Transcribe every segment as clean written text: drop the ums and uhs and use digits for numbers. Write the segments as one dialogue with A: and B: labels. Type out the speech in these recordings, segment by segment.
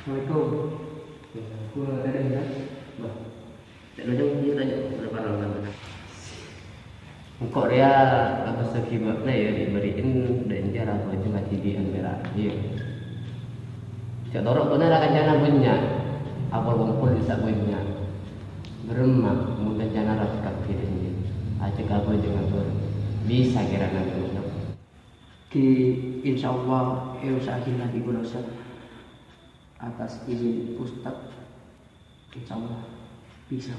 A: Assalamualaikum. Aku tadi ya. Bah. Tak ada dia tanya berapa lama. Engkau dia apa sekibatnya ya diberiin dan dia apa cuma TV merah. Iya. Cak dorok tu nak kancana banyak. Apal kumpul bisa banyak. Beremak mungkin kancana rasa kaki dia. Acak apa jangan ber. Bisa kira nanti.
B: Ki insyaallah usahain lagi Bu Dosa. Atas izin Ustaz, insyaallah bisa.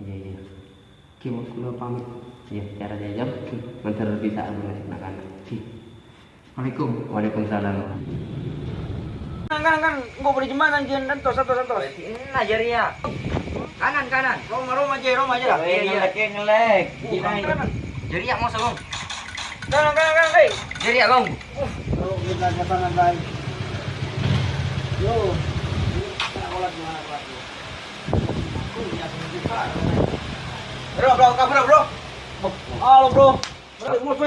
A: Iya.
B: Kita kula pamit.
A: Iya, cara dia jam. Mantar bisa nak anak.
B: Assalamualaikum.
A: Waalaikumsalam.
C: Kanan, gua boleh jembatan dan tos.
D: Nah, jari ya. Kanan.
C: Roma aja dah.
D: Ngelek. Jari ya mau sebong.
C: Kanan, hey.
D: Jari ya, Bang.
C: Oh, kita kanan baik. Yo. Bola di mana kelas? Bro. Halo, bro. Mus,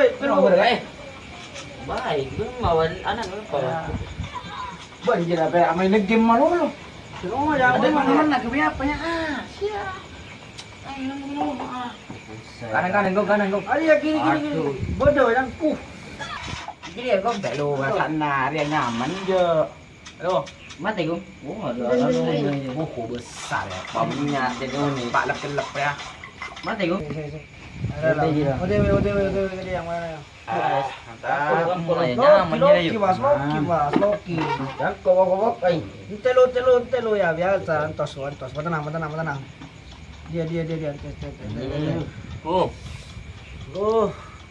D: Baik, mawan anak apa?
C: Banjir apa? Main game malu lu. Semua ya.
B: Ada mana nak kebiasa apanya?
C: Siap.
D: Kanan kau.
C: Ada ya gini. Bodoh yang
D: Jadi ya kau tak lu sana dia nyaman je. Lo, mati kau. Oh, ada buku besar ya. Pamnya jadi ni pak lep ya. Mati kau.
C: OTW yang mana ya?
D: Mantap.
C: Loki. Dan kok telo ya biasa tos. Tenang. Dia.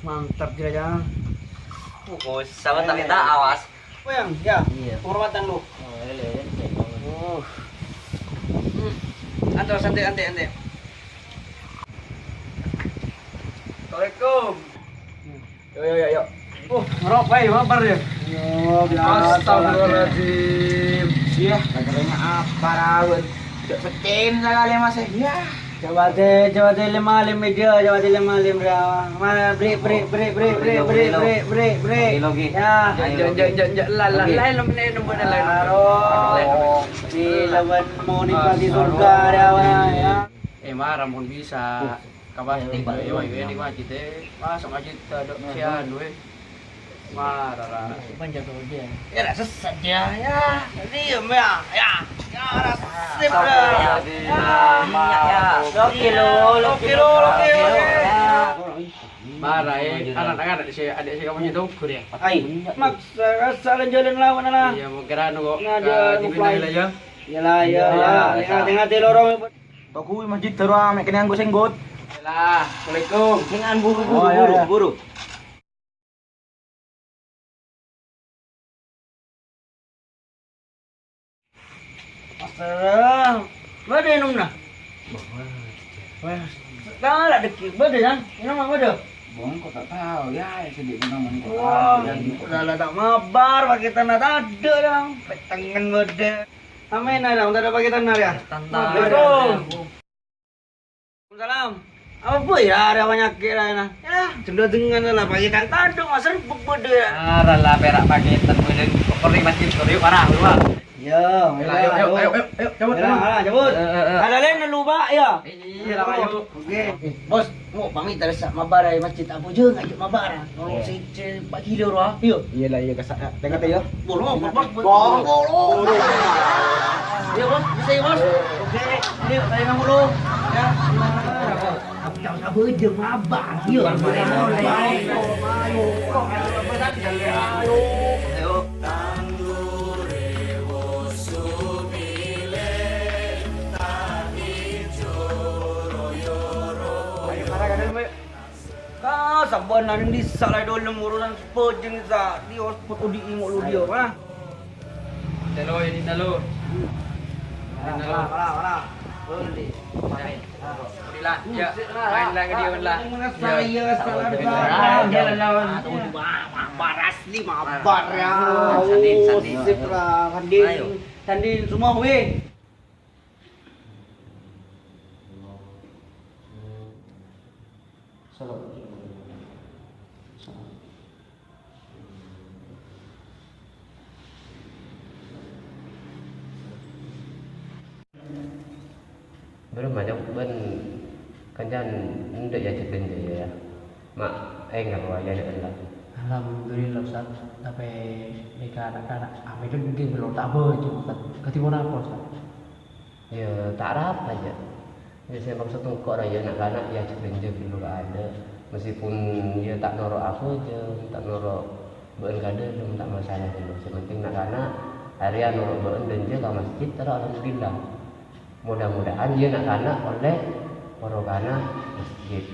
C: Mantap dia jangan.
D: Oh, sama tak kita awas.
C: Oh yang, ya.
D: Iya.
C: Penghormatan lu. Antar santai. Assalamualaikum. Yo.
B: Ngerok bae, mabar ya.
C: Yo, biasa.
B: Astagfirullahaladzim.
C: Iya.
D: Katanya apa rawat? Setim sekali Mas. Ya.
C: Coba deh lima dia, Mana break.
D: Logi.
C: Ya.
B: Lain nomor lain.
C: Di lawan mau nikmati surga dia ya.
B: Marah pun bisa. Kabar tiba di masjid masuk masjid ada sian marah panjang dia
C: Ya sesat ya. Diam ya. Rasip dah.
D: Loki.
B: marah anak-anak adik saya kamu itu kuliah
C: Maksa salah jalan lawan lah.
B: iya mau kira nunggu
C: Ngada
B: di pindah aja
C: Ya. Tengah lorong.
D: Toko masjid terus ame kena anggo senggot.
B: lah assalamualaikum
D: Jangan buru.
C: Astagfirullah. Bade nungna. Dah lah deki. Bade kan? Ini mah bade.
D: Bong kok tak tahu ya sedikit nama ni.
C: Wah, udah tak mabar pakai tanah ada dong. Petangan bade. Amin ada, udah pakai tanah ya. Assalamualaikum. Waalaikumsalam. Apa ya ada banyak kira ya. Sudah dengan lah pakai tanah dong, masa bede.
B: lah perak paketan boleh kori masjid kori parah lupa
C: Yo,
B: ayo cabut
C: cabut. Ada lain lupa ya.
B: iya lah ayo
C: Oke. Bos, mau pamit terasa mabar masjid apa je ngajak mabar. Tolong si 4 kilo roh. Yo.
D: Iyalah iya kesak. Tengok ya.
C: Bolo. Ya bos, bisa ya bos. Oke, yuk saya nang dulu. Ya. Apa je mabar. Yo. Ayo. Sabanan di salai dalam urusan sport jeung sa di sport udi ingok lu dia mana
B: telo ini telo
C: mana boleh
B: Alhamdulillah ya main lagi dia lah
C: saya salah jalan lawan.
D: Mabar asli, mabar ya.
C: Sandin. Sip lah, Sandin semua weh.
A: Belum macam ben kanjan ndak ya cepen je ya. Mak enggak wajah Allah.
B: Alhamdulillah Ustaz, tapi nikah anak-anak itu mungkin belum tak apa cuma ketimbang apa Ustaz?
A: Ya tak rap aja. Biasanya maksud kok aja anak-anak ya cepen je dulu ada. Meskipun dia tak norok apa je, tak norok ben kada belum tak masalah dulu. Sepenting anak-anak harian norok ben dan je ke masjid terus alhamdulillah. Mudah-mudahan dia anak-anak oleh orokana masjid.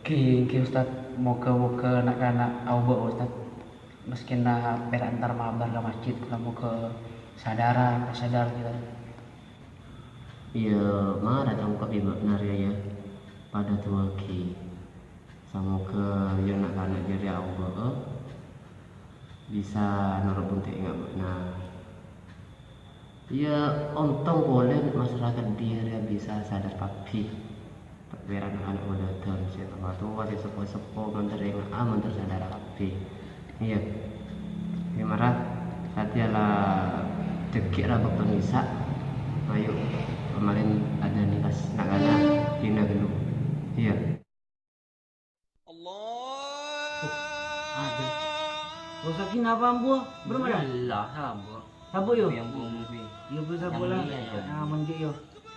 B: Ki Ustaz, moga anak-anak awak Ustaz meski nak antar mabar ke masjid, kamu ke sadar kita.
A: Iya, marah kamu ke ibu benar ya pada tua ki. Sama ke yang anak-anak jadi awak bisa norok buntik enggak benar. Ya, untung boleh masyarakat dia bisa sadar papi. Biar anak-anak muda dan siapa tahu masih sepo-sepo menteri menteri sadar papi. Iya. Gimana? Hatilah dekik lah penisa. Ayo, kemarin ada nikah nak-nak hina gelu. Iya.
C: Ada. Usah kina apa ambu? Belum ada.
D: Allah, sabar.
C: Sabu yo.
D: Yang bumi.
C: Ya bisa bola.
D: Yang iya,
C: Ya manje yo.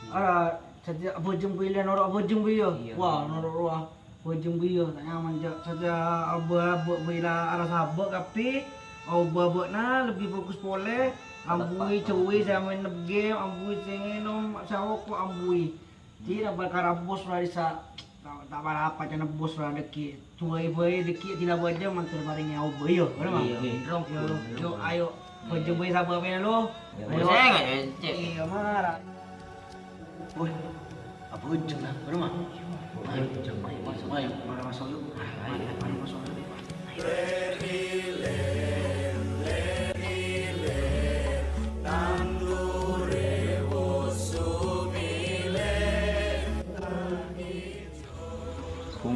C: Ara saja apa jumpa ile norok apa jumpa yo.
D: Iya.
C: Wah, norok ruah. Apa jumpa yo tak nyaman je. Saja aba bila ara sabak tapi aba na lebih fokus pole. Ambui cuwi sama main game, ambui sengenom sawo ko ambui. Tidak bakal bos lah bisa tak para apa jangan bos lah deki. Tuai bae deki tidak baca mantur baringnya aba yo. Benar mah? Yo ayo. Jumpa sabar main lo.
D: Ayo, saya enggak cek.
C: Iya marah. Woi, apa ujung lah, bener mah? Ayo, masuk, ayo, mana masuk yuk? Ayo, masuk.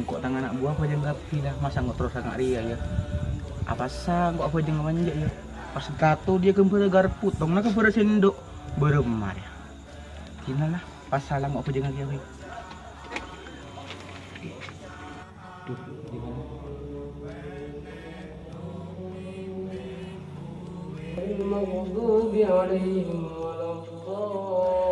B: Kok tangan anak buah apa jangan gapi lah, masa nggak terus sangat ria ya? Apa sah kok apa jangan manja ya? Pas katu dia kembali garpu, tong nak kembali sendok beremar ya. Gimana lah, pas salah kok apa jangan dia? Tuh, gimana? المغضوب عليهم ولا الضالين